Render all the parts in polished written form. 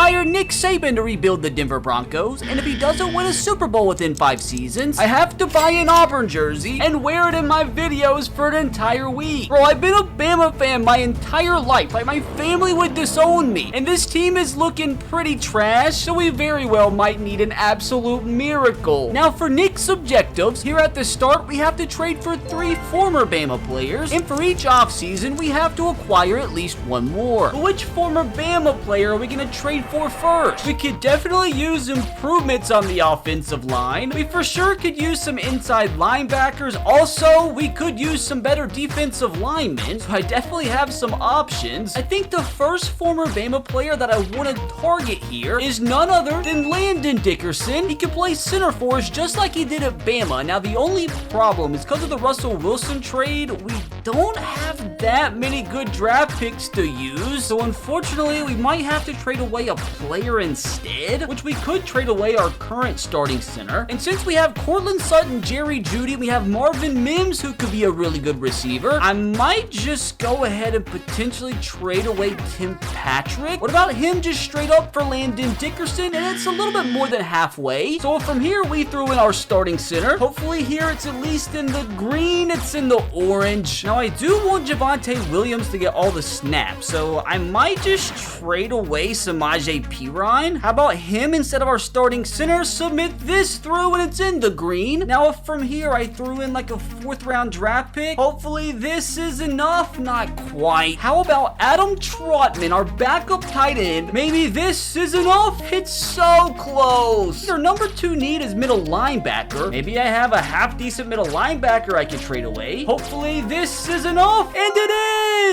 hire Nick Saban to rebuild the Denver Broncos, and if he doesn't win a Super Bowl within 5 seasons, I have to buy an Auburn jersey and wear it in my videos for an entire week. Bro, I've been a Bama fan my entire life. Like, my family would disown me, and this team is looking pretty trash, so we very well might need an absolute miracle. Now, for Nick's objectives, here at the start, we have to trade for 3 former Bama players, and for each offseason, we have to acquire at least 1 more. But which former Bama player are we going to trade for first? We could definitely use improvements on the offensive line. We for sure could use some inside linebackers. Also, we could use some better defensive linemen, so I definitely have some options. I think the first former Bama player that I want to target here is none other than Landon Dickerson. He can play center for us just like he did at Bama. Now, the only problem is because of the Russell Wilson trade, we don't have that many good draft picks to use, so unfortunately we might have to trade away a player instead, which we could trade away our current starting center. And since we have Cortland Sutton, Jerry Jeudy, we have Marvin Mims, who could be a really good receiver, I might just go ahead and potentially trade away Tim Patrick. What about him just straight up for Landon Dickerson? And it's a little bit more than halfway. So from here we threw in our starting center. Hopefully here it's at least in the green, it's in the orange. Now I do want Javonte Williams to get all the snaps, so I might just trade away Samaje Perine. How about him instead of our starting center? Submit this through and it's in the green. Now if from here I threw in like a 4th round draft pick, hopefully this is enough. Not quite. How about Adam Trotman, our backup tight end? Maybe this is enough. It's so close. Our number 2 need is middle linebacker. Maybe I have a half decent middle linebacker I can trade away. Hopefully this is enough, and it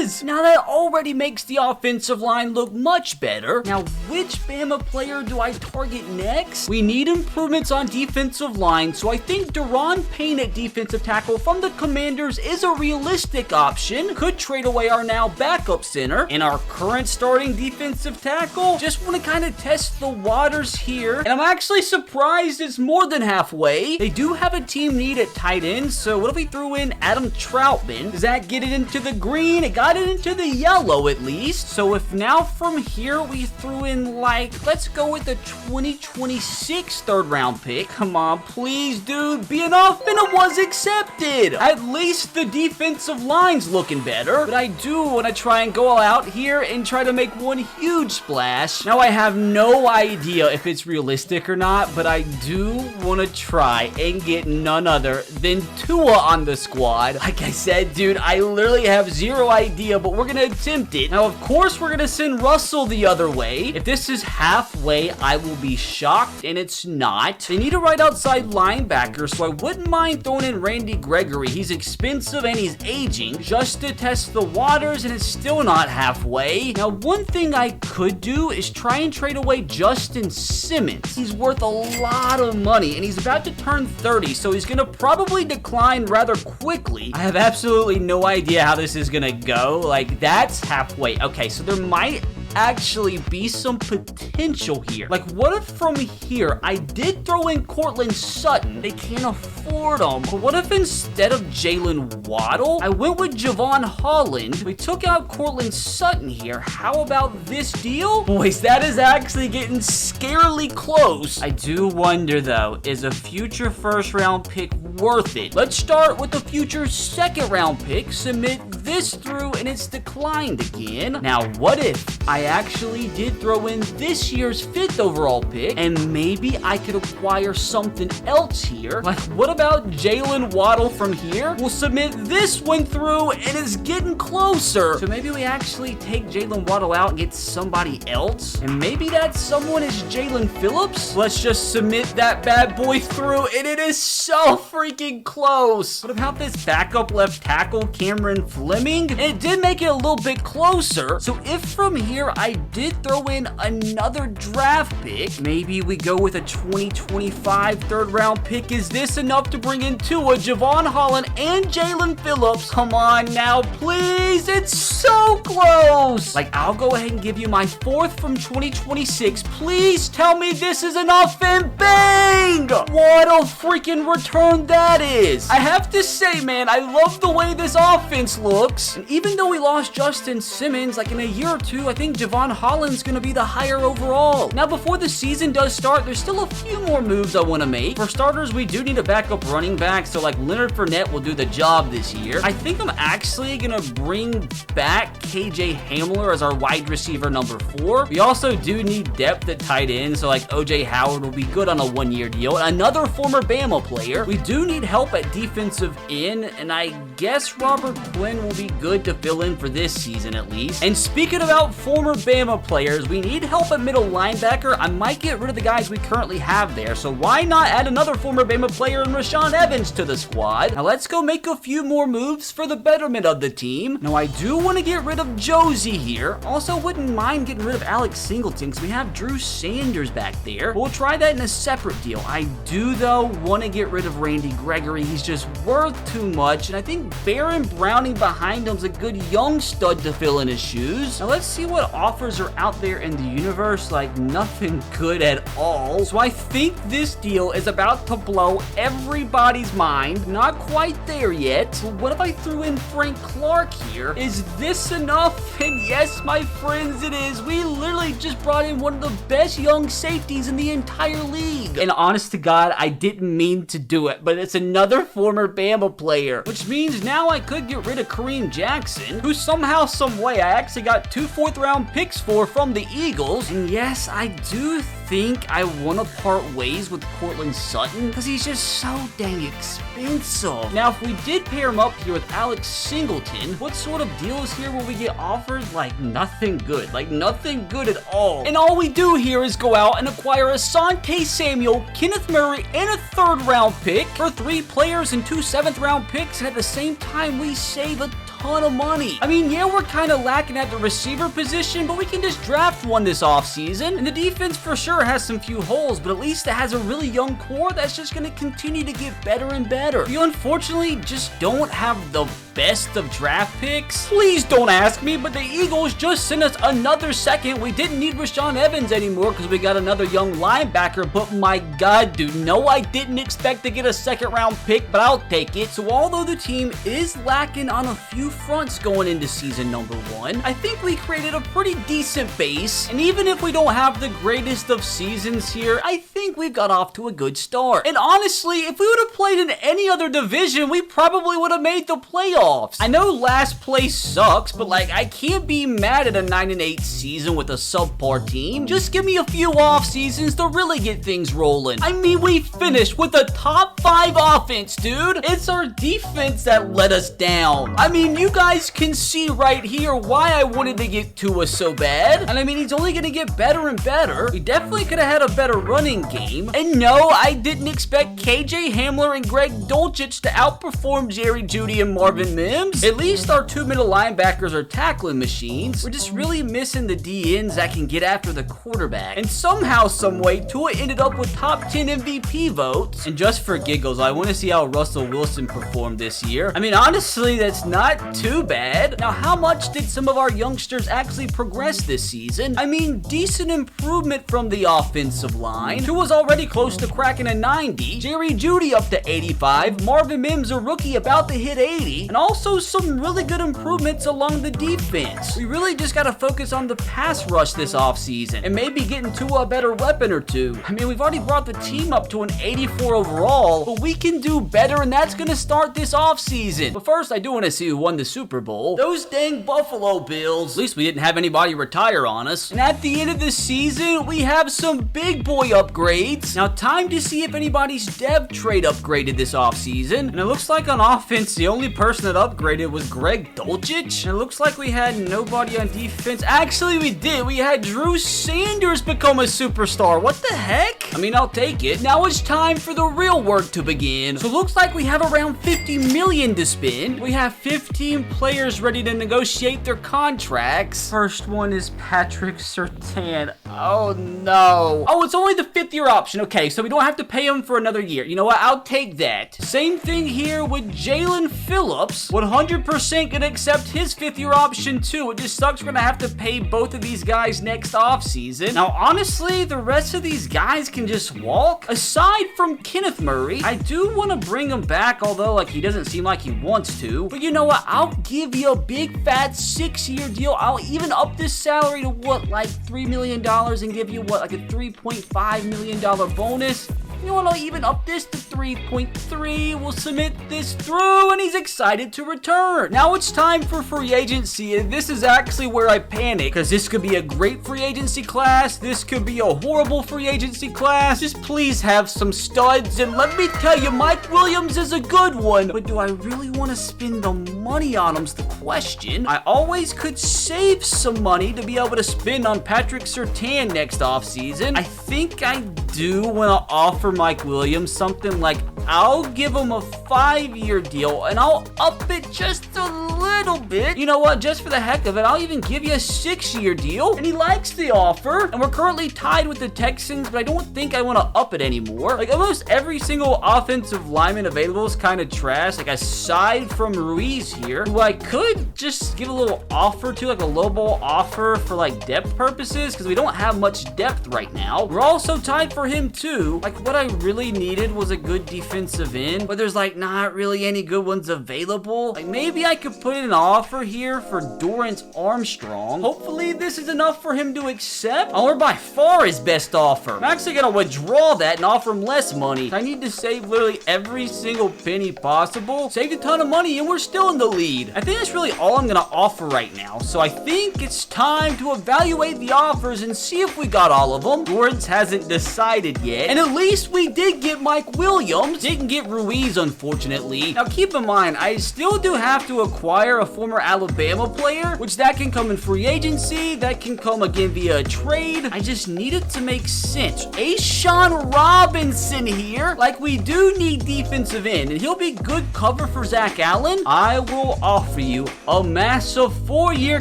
is! Now that already makes the offensive line look much better. Now, which Bama player do I target next? We need improvements on defensive line, so I think Deron Payne at defensive tackle from the Commanders is a realistic option. Could trade away our now backup center and our current starting defensive tackle. Just want to kind of test the waters here, and I'm actually surprised it's more than halfway. They do have a team need at tight end, so what if we threw in Adam Troutman? Does that get it into the green? It got it into the yellow at least. So if now from here we threw in, like, let's go with the 2026 3rd round pick. Come on, please, dude, be enough, and it was accepted. At least the defensive line's looking better, but I do want to try and go all out here and try to make one huge splash. Now I have no idea if it's realistic or not, but I do want to try and get none other than Tua on the squad. Like I said, dude, I literally have zero idea, but we're gonna attempt it. Now, of course, we're gonna send Russell the other way. If this is halfway, I will be shocked, and it's not. They need a right outside linebacker, so I wouldn't mind throwing in Randy Gregory. He's expensive and he's aging, just to test the waters, and it's still not halfway. Now, one thing I could do is try and trade away Justin Simmons. He's worth a lot of money, and he's about to turn 30, so he's gonna probably decline rather quickly. I have absolutely no idea how this is gonna go. Like, that's halfway. Okay, so there might actually be some potential here. Like, what if from here I did throw in Cortland Sutton? They can't afford him. But what if instead of Jalen Waddle, I went with Javon Holland? We took out Cortland Sutton here. How about this deal? Boys, that is actually getting scarily close. I do wonder though, is a future 1st round pick worth it? Let's start with the future 2nd round pick. Submit this through and it's declined again. Now, what if I actually did throw in this year's 5th overall pick, and maybe I could acquire something else here? Like, what about Jalen Waddle from here? We'll submit this one through, and it's getting closer. So maybe we actually take Jalen Waddle out and get somebody else, and maybe that someone is Jalen Phillips. Let's just submit that bad boy through, and it is so freaking close. What about this backup left tackle, Cameron Fleming? And it did make it a little bit closer. So if from here I did throw in another draft pick, maybe we go with a 2025 3rd round pick. Is this enough to bring in Tua, Javon Holland, and Jalen Phillips? Come on now, please. It's so close. Like, I'll go ahead and give you my 4th from 2026. Please tell me this is enough, and bang! What a freaking return that is. I have to say, man, I love the way this offense looks. looks. And even though we lost Justin Simmons, like in a year or two, I think Javon Holland's gonna be the higher overall. Now, before the season does start, there's still a few more moves I want to make. For starters, we do need a backup running back, so like Leonard Fournette will do the job this year. I think I'm actually gonna bring back KJ Hamler as our wide receiver number 4. We also do need depth at tight end, so like OJ Howard will be good on a 1-year deal. Another former Bama player. We do need help at defensive end, and I guess Robert Quinn will be good to fill in for this season at least. And speaking about former Bama players, we need help at middle linebacker. I might get rid of the guys we currently have there, so why not add another former Bama player in Rashaan Evans to the squad? Now let's go make a few more moves for the betterment of the team. Now I do want to get rid of Josie here. Also wouldn't mind getting rid of Alex Singleton because we have Drew Sanders back there. We'll try that in a separate deal. I do though want to get rid of Randy Gregory. He's just worth too much, and I think Baron Browning behind him's a good young stud to fill in his shoes. Now let's see what offers are out there in the universe. Like nothing good at all. So I think this deal is about to blow everybody's mind. Not quite there yet. So what if I threw in Frank Clark here? Is this enough? And yes, my friends, it is. We literally just brought in one of the best young safeties in the entire league. And honest to God, I didn't mean to do it, but it's another former Bama player, which means now I could get rid of Kareem Jackson, who somehow, some way, I actually got 2 4th-round picks for from the Eagles. And yes, I do think I want to part ways with Courtland Sutton because he's just so dang expensive. Now, if we did pair him up here with Alex Singleton, what sort of deals here will we get offered? Like nothing good. Like nothing good at all. And all we do here is go out and acquire Asante Samuel, Kenneth Murray, and a 3rd-round pick for 3 players and 2 7th-round picks, and at the same time we save a ton of money. I mean, yeah, we're kind of lacking at the receiver position, but we can just draft one this offseason. And the defense for sure has some few holes, but at least it has a really young core that's just going to continue to get better and better. You unfortunately just don't have the best of draft picks. Please don't ask me, but the Eagles just sent us another second. We didn't need Rashaan Evans anymore because we got another young linebacker, but my God, dude, no, I didn't expect to get a 2nd-round pick, but I'll take it. So although the team is lacking on a few fronts going into season number 1, I think we created a pretty decent base, and even if we don't have the greatest of seasons here, I think we've got off to a good start. And honestly, if we would have played in any other division, we probably would have made the playoffs. I know last place sucks, but like I can't be mad at a 9-8 season with a subpar team. Just give me a few off seasons to really get things rolling. I mean, we finished with a top 5 offense, dude. It's our defense that let us down. I mean, you guys can see right here why I wanted to get Tua so bad. And I mean, he's only gonna get better and better. We definitely could have had a better running game. And no, I didn't expect KJ Hamler and Greg Dulcich to outperform Jerry Jeudy and Marvin Mims. At least our 2 middle linebackers are tackling machines. We're just really missing the DNs that can get after the quarterback. And somehow, someway, Tua ended up with top 10 MVP votes. And just for giggles, I want to see how Russell Wilson performed this year. I mean, honestly, that's not too bad. Now, how much did some of our youngsters actually progress this season? I mean, decent improvement from the offensive line. Tua's already close to cracking a 90. Jerry Jeudy up to 85. Marvin Mims, a rookie, about to hit 80. And also some really good improvements along the defense. We really just got to focus on the pass rush this offseason and maybe getting Tua a better weapon or 2. I mean, we've already brought the team up to an 84 overall, but we can do better, and that's going to start this offseason. But first, I do want to see who won the Super Bowl. Those dang Buffalo Bills. At least we didn't have anybody retire on us. And at the end of the season, we have some big boy upgrades. Now, time to see if anybody's dev trade upgraded this offseason. And it looks like on offense, the only person that upgraded was Greg Dulcich. And it looks like we had nobody on defense. Actually, we did. We had Drew Sanders become a superstar. What the heck? I mean, I'll take it. Now it's time for the real work to begin. So it looks like we have around $50 million to spend. We have 15 players ready to negotiate their contracts. First one is Patrick Surtain. Oh no. Oh, it's only the 5th-year option. Okay, so we don't have to pay him for another year. You know what? I'll take that. Same thing here with Jalen Phillips. 100% gonna accept his 5th-year option too. It just sucks we're gonna have to pay both of these guys next offseason. Now, honestly, the rest of these guys can can just walk. Aside from Kenneth Murray, I do want to bring him back, although like he doesn't seem like he wants to. But you know what? I'll give you a big fat 6-year deal. I'll even up this salary to what, like $3 million and give you what, like a $3.5 million bonus. You know what, I'll even up this to 3.3. We'll submit this through, and he's excited to return. Now it's time for free agency, and this is actually where I panic, because this could be a great free agency class. This could be a horrible free agency class. Just please have some studs, and let me tell you, Mike Williams is a good one. But do I really want to spend the money on him's the question. I always could save some money to be able to spend on Patrick Surtain next offseason. I think I do want to offer Mike Williams something like, I'll give him a 5-year deal and I'll up it just a little bit. You know what? Just for the heck of it, I'll even give you a 6-year deal. And he likes the offer. And we're currently tied with the Texans, but I don't think I want to up it anymore. Like almost every single offensive lineman available is kind of trash. Like aside from Ruiz here, who I could just give a little offer to, like a lowball offer for like depth purposes, because we don't have much depth right now. We're also tied for him too. Like what I really needed was a good defensive end, but there's like not really any good ones available. Like maybe I could put in an offer here for Dorrance Armstrong. Hopefully this is enough for him to accept. Oh, we're by far his best offer. I'm actually gonna withdraw that and offer him less money. I need to save literally every single penny possible. Saved a ton of money and we're still in the lead. I think that's really all I'm gonna offer right now. So I think it's time to evaluate the offers and see if we got all of them. Dorrance hasn't decided yet. And at least we did get Mike Williams. Didn't get Ruiz, unfortunately. Now keep in mind, I still do have to acquire a former Alabama player, which that can come in free agency. That can come again via a trade. I just need it to make sense. A'Shawn Robinson here. Like we do need defensive end, and he'll be good cover for Zach Allen. I will offer you a massive 4-year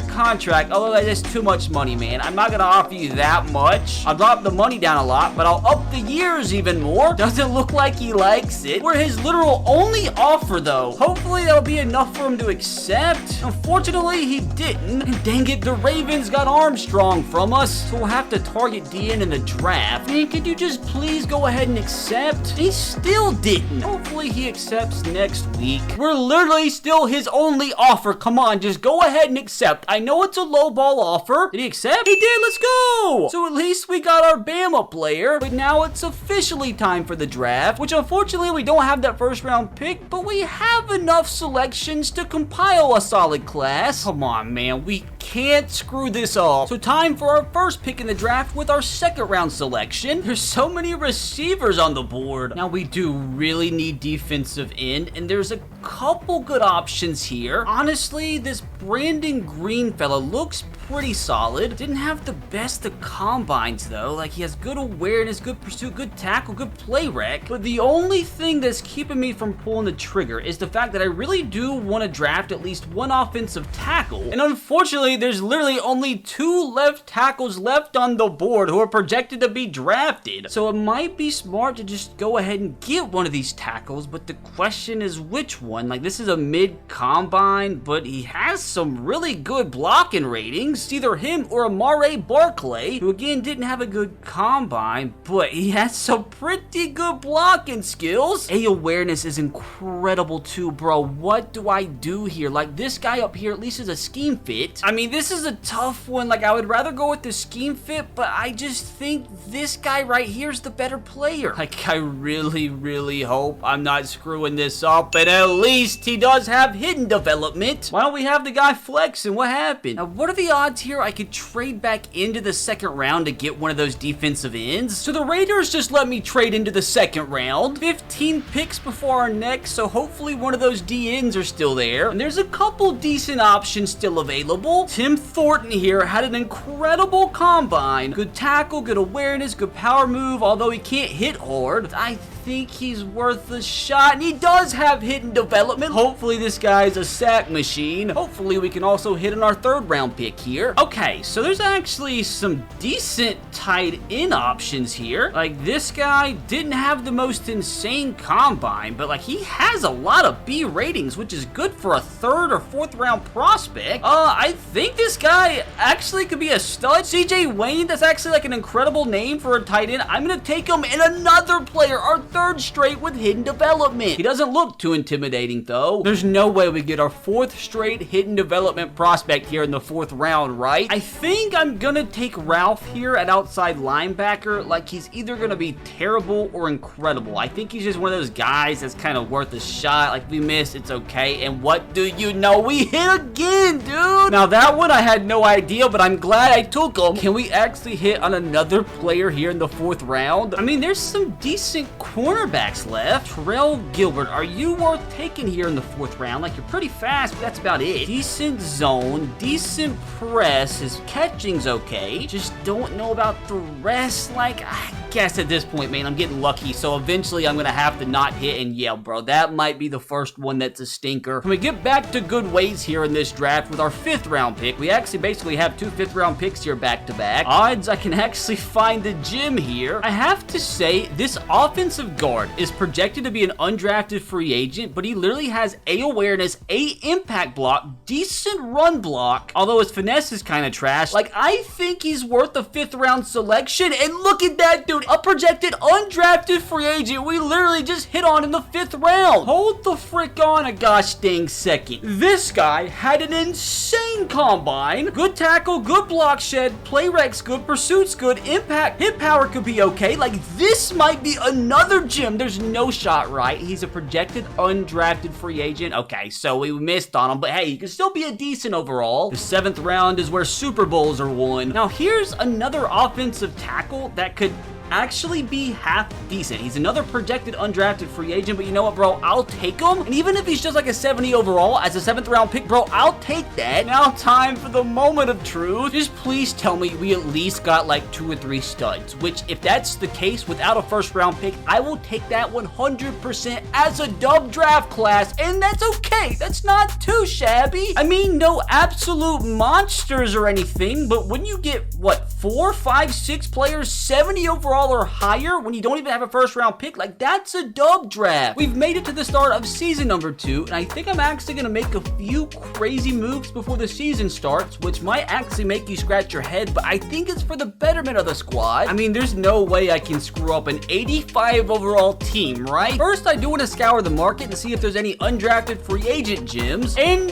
contract. Although that's too much money, man. I'm not gonna offer you that much. I'll drop the money down a lot, but I'll up the years even more. Doesn't look like he likes it. We're his literal only offer though. Hopefully that'll be enough for him to accept. Unfortunately, he didn't. And dang it, the Ravens got Armstrong from us, so we'll have to target DN in the draft. Man, could you just please go ahead and accept? He still didn't. Hopefully he accepts next week. We're literally still his only offer. Come on, just go ahead and accept. I know it's a low ball offer. Did he accept? He did. Let's go. So at least we got our Bama player, but now it's officially time for the draft, which unfortunately we don't have that first round pick, but we have enough selections to compile a solid class. Come on, man. We can't screw this up. So time for our first pick in the draft with our second round selection. There's so many receivers on the board. Now we do really need defensive end, and there's a couple good options here. Honestly, this Brandon Green fella looks pretty solid. Didn't have the best of combines though. Like he has good awareness, good pursuit, good tackle, good play rec. But the only thing that's keeping me from pulling the trigger is the fact that I really do want to draft at least one offensive tackle. And unfortunately, there's literally only 2 left tackles left on the board who are projected to be drafted. So it might be smart to just go ahead and get one of these tackles, but the question is which one? Like this is a mid-combine, but he has some really good blocking ratings. It's either him or Amare Barkley, who again didn't have a good combine, but he has some pretty good blocking skills. Awareness is incredible too, bro. What do I do here? Like this guy up here at least is a scheme fit. I mean, this is a tough one. Like I would rather go with the scheme fit, but I just think this guy right here is the better player. Like I really hope I'm not screwing this up, but at least he does have hidden development. Why don't we have the guy flexing? What happened? Now, what are the odds here I could trade back into the second round to get one of those defensive ends? So the Raiders just let me trade into the second round. 15 picks before our next, so hopefully one of those DNs are still there. And there's a couple decent options still available. Tim Thornton here had an incredible combine. Good tackle, good awareness, good power move, although he can't hit hard. I think he's worth a shot, and he does have hidden development. Hopefully this guy's a sack machine. Hopefully we can also hit on our 3rd round pick here. Okay, so there's actually some decent tight end options here. Like, this guy didn't have the most insane combine, but like, he has a lot of B ratings, which is good for a 3rd or 4th round prospect. I think this guy actually could be a stud. CJ Wayne, that's actually like an incredible name for a tight end. I'm gonna take him in another player, our 3rd straight with hidden development. He doesn't look too intimidating though. There's no way we get our 4th straight hidden development prospect here in the 4th round, right? I think I'm gonna take Ralph here at outside linebacker. Like, he's either gonna be terrible or incredible. I think he's just one of those guys that's kind of worth a shot. Like, we missed, it's okay. And what do you know? We hit again, dude. Now that one I had no idea, but I'm glad I took him. Can we actually hit on another player here in the 4th round? I mean, there's some decent cornerbacks left. Terrell Gilbert, are you worth taking here in the 4th round? Like, you're pretty fast, but that's about it. Decent zone, decent press. His catching's okay. Just don't know about the rest. Like, I guess at this point, man, I'm getting lucky. So eventually I'm gonna have to not hit, and yeah, bro, that might be the first one that's a stinker. Can we get back to good ways here in this draft with our 5th round pick? We actually basically have 2 5th round picks here back to back. Odds I can actually find the gym here. I have to say, this offensive guard is projected to be an undrafted free agent, but he literally has A awareness, A impact block, decent run block, although his finesse is kind of trash. Like, I think he's worth a 5th round selection, and look at that, dude, a projected undrafted free agent we literally just hit on in the 5th round. Hold the frick on a gosh dang second. This guy had an insane combine. Good tackle, good block shed, play rec's good, pursuit's good, impact, hit power could be okay. Like, this might be another gem. There's no shot, right? He's a projected undrafted free agent. Okay, so we missed on him, but hey, he can still be a decent overall. The 7th round is where Super Bowls are won. Now, here's another offensive tackle that could actually be half decent. He's another projected undrafted free agent, but you know what, bro? I'll take him. And even if he's just like a 70 overall as a 7th round pick, bro, I'll take that. Now, time for the moment of truth. Just please tell me we at least got like 2 or 3 studs, which if that's the case without a 1st round pick, I will take that 100% as a dub draft class, and that's okay. That's not too shabby. I mean, no absolute monsters or anything, but when you get, what, 4, 5, 6 players, 70 overall or higher, when you don't even have a 1st round pick, like, that's a dub draft. We've made it to the start of season number 2, and I think I'm actually gonna make a few crazy moves before the season starts, which might actually make you scratch your head, but I think it's for the betterment of the squad. I mean, there's no way I can screw up an 85 overall team, right? First, I do want to scour the market and see if there's any undrafted free agent gems, and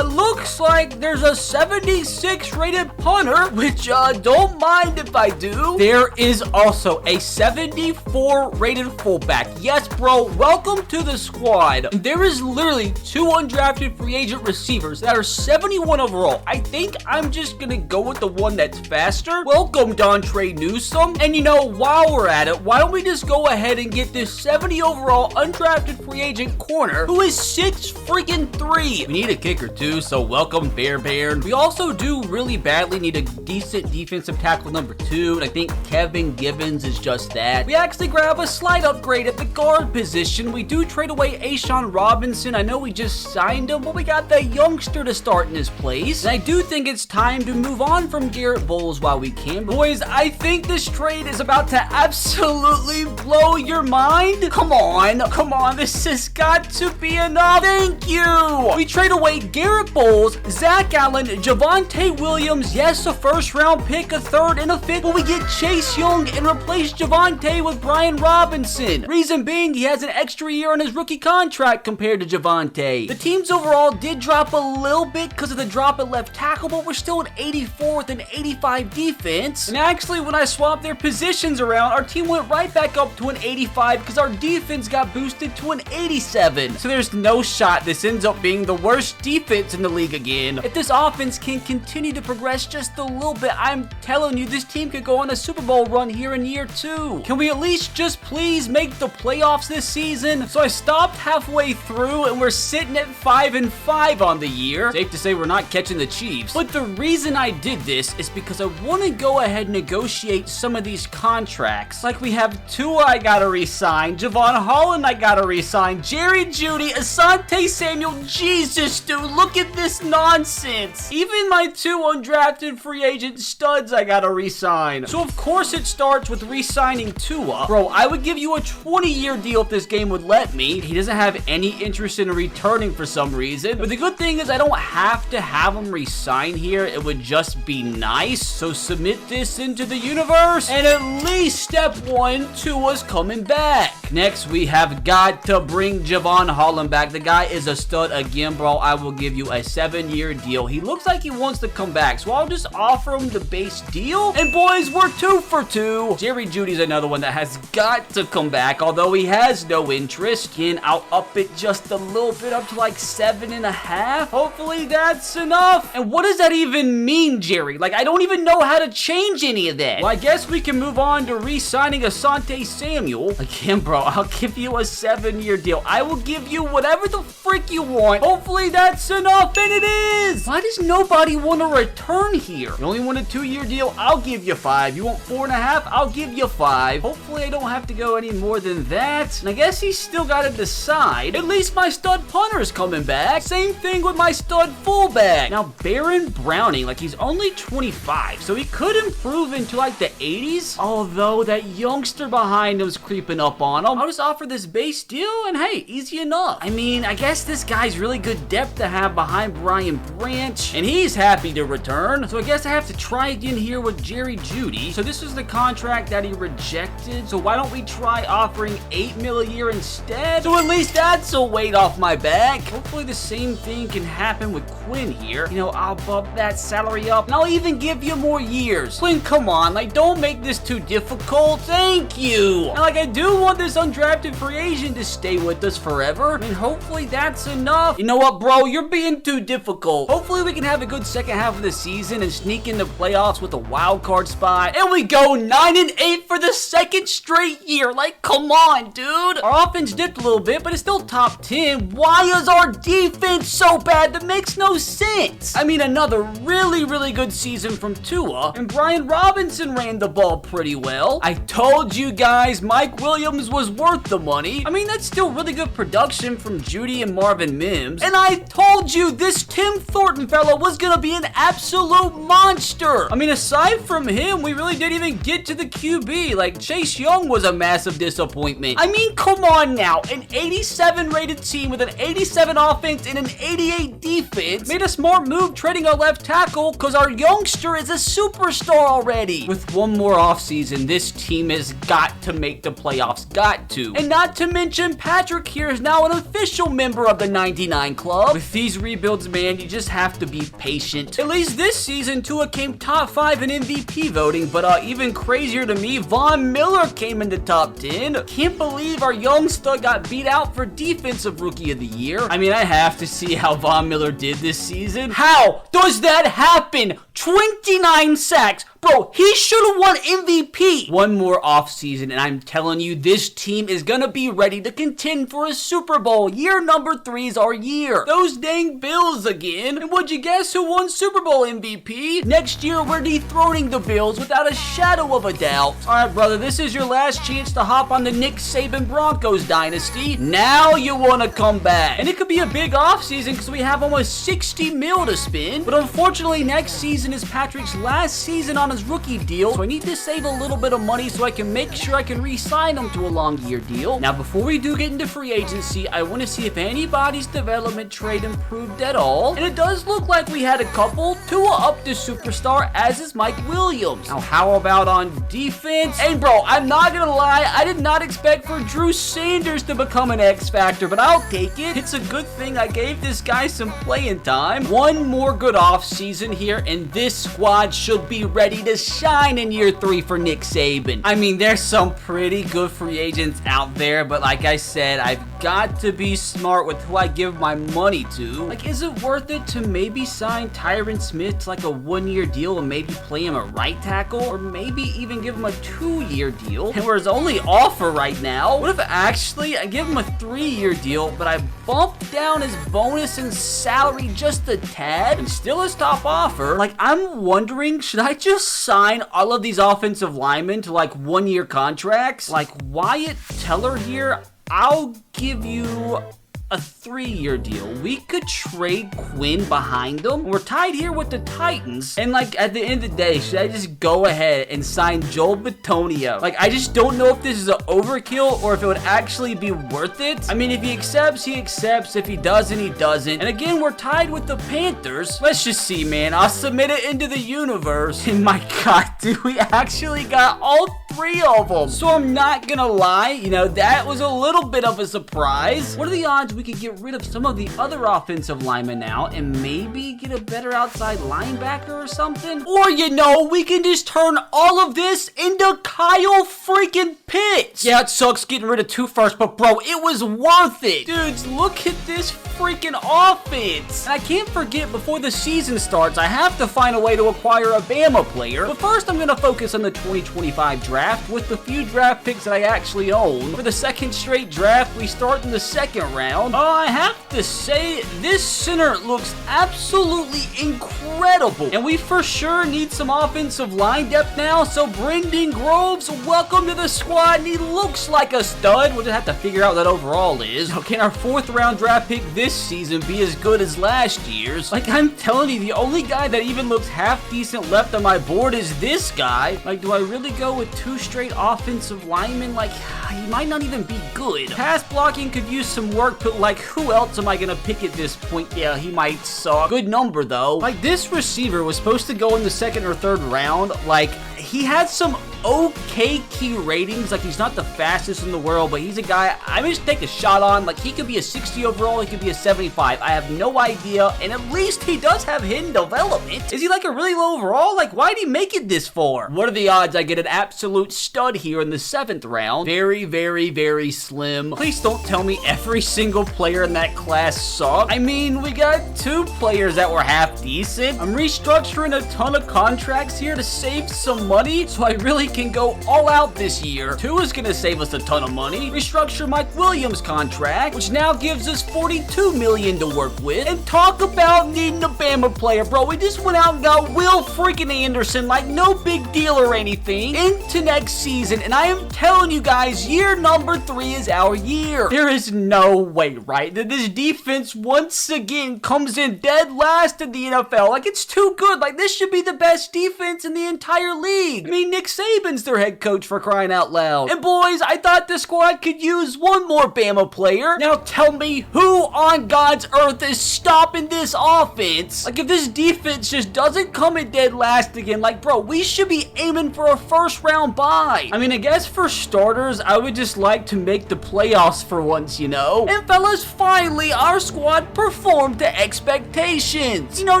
looks like there's a 76 rated punter, which don't mind if I do. There is also a 74 rated fullback. Yes, bro, welcome to the squad. And there is literally 2 undrafted free agent receivers that are 71 overall. I think I'm just gonna go with the one that's faster. Welcome, Dontre Newsome. And you know, while we're at it, why don't we just go ahead and get this 70 overall undrafted free agent corner who is 6'3". We need a kicker too, so welcome, Bear. We also do really badly need a decent defensive tackle number 2, and I think Kevin Gibbons is just that. We actually grab a slight upgrade at the guard position. We do trade away Ashawn Robinson. I know we just signed him, but we got the youngster to start in his place. And I do think it's time to move on from Garrett Bowles while we can. Boys, I think this trade is about to absolutely blow your mind. Come on, this has got to be enough. Thank you. We trade away Garrett Bowles, Zach Allen, Javonte Williams, yes, a 1st round pick, a 3rd, and a 5th, but we get Chase Young and replace Javonte with Brian Robinson. Reason being, he has an extra year on his rookie contract compared to Javonte. The teams overall did drop a little bit because of the drop at left tackle, but we're still an 84th and 85 defense. And actually, when I swapped their positions around, our team went right back up to an 85 because our defense got boosted to an 87. So there's no shot this ends up being the worst defense in the league again. If this offense can continue to progress just a little bit, I'm telling telling you this team could go on a Super Bowl run here in year 2. Can we at least just please make the playoffs this season? So I stopped halfway through and we're sitting at 5-5 on the year. Safe to say we're not catching the Chiefs. But the reason I did this is because I want to go ahead and negotiate some of these contracts. Like we have Tua I gotta re-sign, Javon Holland I gotta re-sign, Jerry Jeudy, Asante Samuel. Jesus, dude, look at this nonsense. Even my 2 undrafted free agent studs I gotta re-sign. So of course it starts with re-signing Tua. Bro, I would give you a 20-year deal if this game would let me. He doesn't have any interest in returning for some reason. But the good thing is I don't have to have him re-sign here. It would just be nice. So submit this into the universe. And at least step 1, Tua's coming back. Next, we have got to bring Javon Holland back. The guy is a stud again, bro. I will give you a 7-year deal. He looks like he wants to come back, so I'll just offer him the base deal. And boys, we're 2 for 2. Jerry Jeudy's another one that has got to come back, although he has no interest. Again, I'll up it just a little bit up to like 7.5. Hopefully that's enough. And what does that even mean, Jerry? Like, I don't even know how to change any of that. Well, I guess we can move on to re-signing Asante Samuel. Again, bro, I'll give you a 7-year deal. I will give you whatever the frick you want. Hopefully that's enough, and it is. Why does nobody want to return here? You only want a 2-year deal? I'll give you 5. You want 4.5? I'll give you 5. Hopefully I don't have to go any more than that. And I guess he's still got to decide. At least my stud punter's coming back. Same thing with my stud fullback. Now, Baron Browning, like he's only 25, so he could improve into like the 80s. Although that youngster behind him's creeping up on him. I'll just offer this base deal, and hey, easy enough. I mean, I guess this guy's really good depth to have behind Brian Branch, and he's happy to return. So I guess I have to try again here with Jerry Jeudy. So this is the contract that he rejected. So why don't we try offering $8 million a year instead? So at least that's a weight off my back. Hopefully the same thing can happen with Quinn here. You know, I'll bump that salary up, and I'll even give you more years. Quinn, come on, like don't make this too difficult. Thank you. And like I do want this undrafted free agent to stay with us forever. I mean, hopefully that's enough. You know what, bro? You're being too difficult. Hopefully we can have a good second half of the season and sneak in the playoffs with a wild card spot. And we go 9-8 for the 2nd straight year. Like, come on, dude. Our offense dipped a little bit, but it's still top 10. Why is our defense so bad? That makes no sense. I mean, another really, really good season from Tua, and Brian Robinson ran the ball pretty well. I told you guys Mike Williams was worth the money. I mean, that's still really good production from Jeudy and Marvin Mims. And I told you this Tim Thornton fella was gonna be an absolute monster. I mean, aside from him, we really didn't even get to the QB. Like, Chase Young was a massive disappointment. I mean, come on now. An 87 rated team with an 87 offense and an 88 defense made a smart move trading our left tackle because our youngster is a superstar already. With one more offseason, this team has got to make the playoffs. Got to. And not to mention, Patrick here is now an official member of the 99 Club. With these rebuilds, man, you just have to be patient. At least this season, Tua came top 5 in MVP voting, but even crazier to me, Von Miller came into top 10. Can't believe our young stud got beat out for Defensive Rookie of the Year. I mean, I have to see how Von Miller did this season. How does that happen? 29 sacks. Bro, he should have won MVP. One more offseason, and I'm telling you, this team is gonna be ready to contend for a Super Bowl. Year number 3 is our year. Those dang Bills again. And would you guess who won Super Bowl MVP? Next year, we're dethroning the Bills without a shadow of a doubt. Alright, brother, this is your last chance to hop on the Nick Saban Broncos dynasty. Now you wanna come back. And it could be a big offseason because we have almost 60 mil to spend. But unfortunately, next season is Patrick's last season on his rookie deal, so I need to save a little bit of money so I can make sure I can re-sign him to a long year deal. Now, before we do get into free agency, I want to see if anybody's development trade improved at all, and it does look like we had a couple. Tua up to superstar, as is Mike Williams. Now, how about on defense? And bro, I'm not gonna lie, I did not expect for Drew Sanders to become an X Factor, but I'll take it. It's a good thing I gave this guy some playing time. One more good off season here, and this squad should be ready to shine in year 3 for Nick Saban. I mean, there's some pretty good free agents out there, but like I said, I've got to be smart with who I give my money to. Like, is it worth it to maybe sign Tyron Smith to like a 1-year deal and maybe play him a right tackle, or maybe even give him a 2-year deal? And where his only offer right now, what if actually I give him a 3-year deal, but I bump down his bonus and salary just a tad and still his top offer? Like, I'm wondering, should I just sign all of these offensive linemen to like 1-year contracts? Like Wyatt Teller here, I'll give you a 3-year deal. We could trade Quinn behind them. We're tied here with the Titans. And like at the end of the day, should I just go ahead and sign Joel Bitonio? Like, I just don't know if this is an overkill or if it would actually be worth it. I mean, if he accepts, he accepts. If he doesn't, he doesn't. And again, we're tied with the Panthers. Let's just see, man. I'll submit it into the universe. And my God, dude, we actually got all 3 of them. So I'm not gonna lie, you know, that was a little bit of a surprise. What are the odds we could get rid of some of the other offensive linemen now and maybe get a better outside linebacker or something? Or, you know, we can just turn all of this into Kyle freaking Pitts. Yeah, it sucks getting rid of 2 firsts, but bro, it was worth it. Dudes, look at this freaking offense. And I can't forget, before the season starts, I have to find a way to acquire a Bama player. But first, I'm gonna focus on the 2025 draft with the few draft picks that I actually own. For the 2nd straight draft, we start in the 2nd round. I have to say, this center looks absolutely incredible. And we for sure need some offensive line depth now. So Brendan Groves, welcome to the squad. And he looks like a stud. We'll just have to figure out what that overall is. Now, can our 4th round draft pick this season be as good as last year's? Like, I'm telling you, the only guy that even looks half decent left on my board is this guy. Like, do I really go with 2 straight offensive linemen? Like, he might not even be good. Pass blocking could use some work, but like, who else am I gonna pick at this point? Yeah, he might suck. Good number though. Like, this receiver was supposed to go in the 2nd or 3rd round. Like, he had some okay key ratings. Like, he's not the fastest in the world, but he's a guy I'm just take a shot on. Like, he could be a 60 overall, he could be a 75. I have no idea, and at least he does have hidden development. Is he like a really low overall? Like, why'd he make it this far? What are the odds I get an absolute stud here in the 7th round? Very, very, very slim. Please don't tell me every single player in that class sucked. I mean, we got 2 players that were half decent. I'm restructuring a ton of contracts here to save some money, so I really can go all out this year. 2 is gonna save us a ton of money. Restructure Mike Williams' contract, which now gives us $42 million to work with. And talk about needing a Bama player, bro. We just went out and got Will freaking Anderson, like no big deal or anything, into next season. And I am telling you guys, year number 3 is our year. There is no way, right, that this defense once again comes in dead last in the NFL. Like, it's too good. Like, this should be the best defense in the entire league. I mean, Nick Saban's their head coach, for crying out loud. And boys, I thought the squad could use one more Bama player. Now tell me, who on God's earth is stopping this offense? Like, if this defense just doesn't come in dead last again, like, bro, we should be aiming for a 1st round bye. I mean, I guess for starters, I would just like to make the playoffs for once, you know? And fellas, finally, our squad performed to expectations. You know,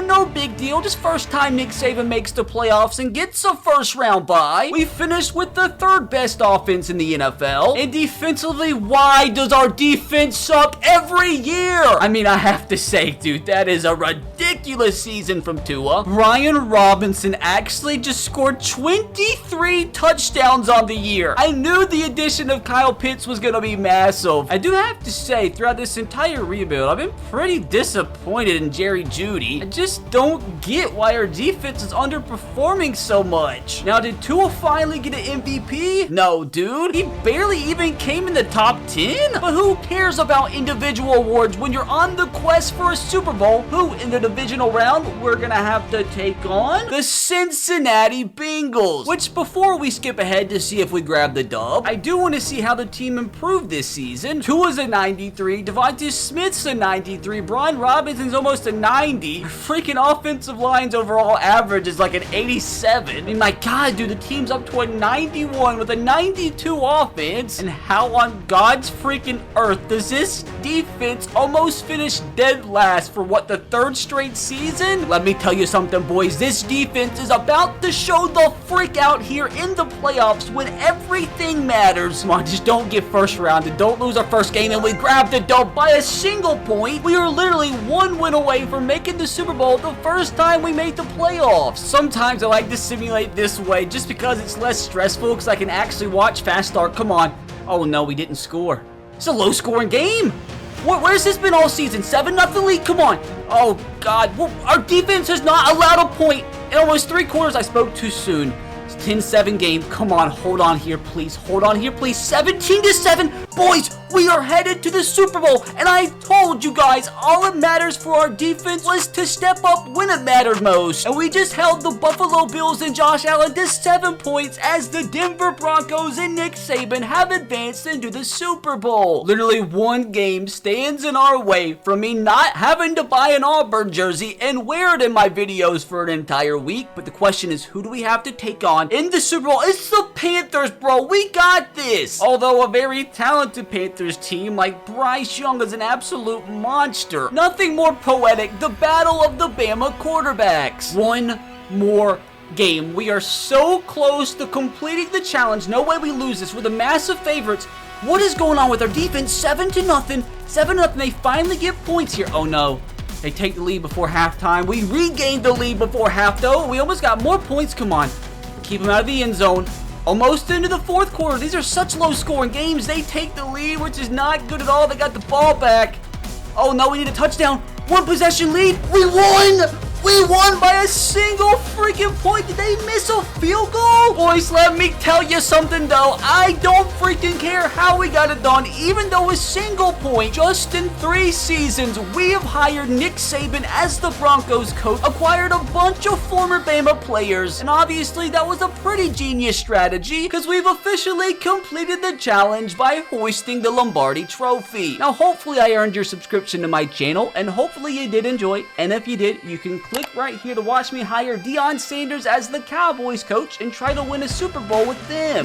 no big deal. Just first time Nick Saban makes the playoffs and gets a 1st round bye. We finished with the 3rd best offense in the NFL. And defensively, why does our defense suck every year? I mean, I have to say, dude, that is a ridiculous season from Tua. Brian Robinson actually just scored 23 touchdowns on the year. I knew the addition of Kyle Pitts was gonna be massive. I do have to say, throughout this entire rebuild, I've been pretty disappointed in Jerry Jeudy. I just don't get why our defense is underperforming so much. Now, did Tua finally get an MVP? No, dude. He barely even came in the top 10. But who cares about individual awards when you're on the quest for a Super Bowl? Who in the divisional round we're gonna have to take on? The Cincinnati Bengals. Which, before we skip ahead to see if we grab the dub, I do want to see how the team improved this season. Tua's a 93, Devontae Smith's a 93, Brian Robinson's almost a 90. Our freaking offensive line's overall average is like an 87. I mean, my God, dude, the team's up up to a 91 with a 92 offense. And how on God's freaking earth does this defense almost finish dead last for what, the third straight season? Let me tell you something, boys. This defense is about to show the freak out here in the playoffs when everything matters. Come on, just don't get first round and don't lose our first game, and we grab the dub by a single point. We are literally one win away from making the Super Bowl the first time we made the playoffs. Sometimes I like to simulate this way just because it's less stressful, because I can actually watch fast start. Come on. Oh no, we didn't score. It's a low scoring game. Where's this been all season? 7-0 lead? Come on. Oh God, our defense has not allowed a point in almost 3 quarters. I spoke too soon. 10-7 game. Come on, hold on here, please. Hold on here, please. 17-7. Boys, we are headed to the Super Bowl. And I told you guys, all that matters for our defense was to step up when it mattered most. And we just held the Buffalo Bills and Josh Allen to 7 points as the Denver Broncos and Nick Saban have advanced into the Super Bowl. Literally one game stands in our way from me not having to buy an Auburn jersey and wear it in my videos for an entire week. But the question is, who do we have to take on in the Super Bowl? It's the Panthers, bro. We got this. Although a very talented Panthers team like Bryce Young is an absolute monster. Nothing more poetic. The battle of the Bama quarterbacks. One more game. We are so close to completing the challenge. No way we lose this. We're the massive favorites. What is going on with our defense? 7-0. 7-0. They finally get points here. Oh no. They take the lead before halftime. We regained the lead before half though. We almost got more points. Come on. Keep them out of the end zone. Almost into the fourth quarter. These are such low-scoring games. They take the lead, which is not good at all. They got the ball back. Oh, no, we need a touchdown. 1 possession lead. We won! We won by a single freaking point. Did they miss a field goal? Boys, let me tell you something, though. I don't freaking care how we got it done. Even though a single point, just in 3 seasons, we have hired Nick Saban as the Broncos coach, acquired a bunch of former Bama players, and obviously that was a pretty genius strategy because we've officially completed the challenge by hoisting the Lombardi Trophy. Now, hopefully I earned your subscription to my channel, and hopefully you did enjoy it, and if you did, you can click right here to watch me hire Deion Sanders as the Cowboys coach and try to win a Super Bowl with them.